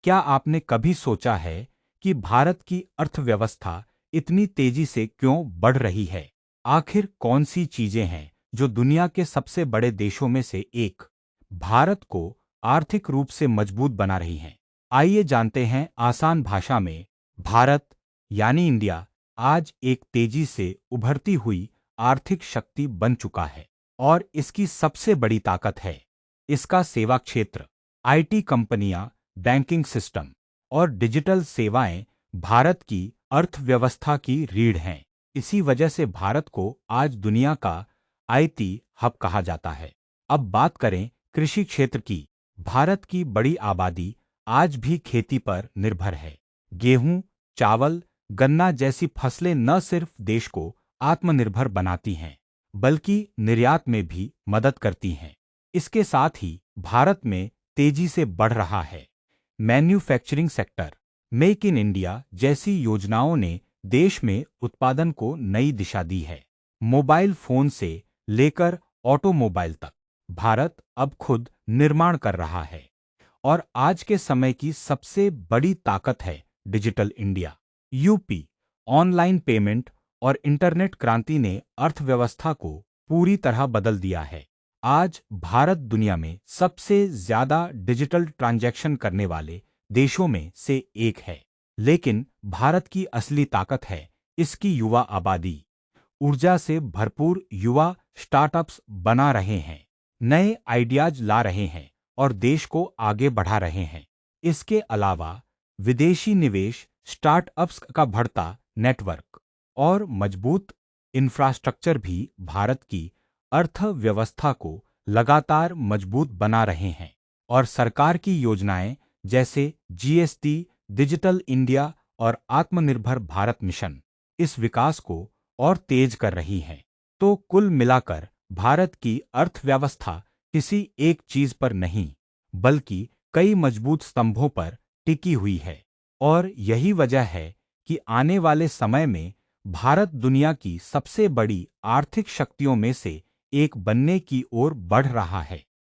क्या आपने कभी सोचा है कि भारत की अर्थव्यवस्था इतनी तेजी से क्यों बढ़ रही है? आखिर कौन सी चीजें हैं जो दुनिया के सबसे बड़े देशों में से एक, भारत को आर्थिक रूप से मजबूत बना रही हैं? आइए जानते हैं आसान भाषा में। भारत यानी इंडिया आज एक तेजी से उभरती हुई आर्थिक शक्ति बन चुका है और इसकी सबसे बड़ी ताकत है इसका सेवा क्षेत्र। आईटी कंपनियां, बैंकिंग सिस्टम और डिजिटल सेवाएं भारत की अर्थव्यवस्था की रीढ़ हैं। इसी वजह से भारत को आज दुनिया का आईटी हब कहा जाता है। अब बात करें कृषि क्षेत्र की। भारत की बड़ी आबादी आज भी खेती पर निर्भर है। गेहूं, चावल, गन्ना जैसी फसलें न सिर्फ देश को आत्मनिर्भर बनाती हैं, बल्कि निर्यात में भी मदद करती हैं। इसके साथ ही भारत में तेजी से बढ़ रहा है manufacturing sector. Make in India जैसी योजनाओं ने देश में उत्पादन को नई दिशा दी है। मोबाइल फोन से लेकर ऑटोमोबाइल तक भारत अब खुद निर्माण कर रहा है। और आज के समय की सबसे बड़ी ताकत है digital India. UP, online payment और इंटरनेट क्रांति ने अर्थव्यवस्था को पूरी तरह बदल दिया है। आज भारत दुनिया में सबसे ज्यादा डिजिटल ट्रांजैक्शन करने वाले देशों में से एक है। लेकिन भारत की असली ताकत है इसकी युवा आबादी। ऊर्जा से भरपूर युवा स्टार्टअप्स बना रहे हैं, नए आइडियाज ला रहे हैं और देश को आगे बढ़ा रहे हैं। इसके अलावा विदेशी निवेश, स्टार्टअप्स का बढ़ता नेटवर्क और मजबूत इंफ्रास्ट्रक्चर भी भारत की अर्थव्यवस्था को लगातार मजबूत बना रहे हैं। और सरकार की योजनाएं जैसे जीएसटी, डिजिटल इंडिया और आत्मनिर्भर भारत मिशन इस विकास को और तेज कर रही हैं। तो कुल मिलाकर भारत की अर्थव्यवस्था किसी एक चीज पर नहीं, बल्कि कई मजबूत स्तंभों पर टिकी हुई है। और यही वजह है कि आने वाले समय में भारत दुनिया की सबसे बड़ी आर्थिक शक्तियों में से एक बनने की ओर बढ़ रहा है।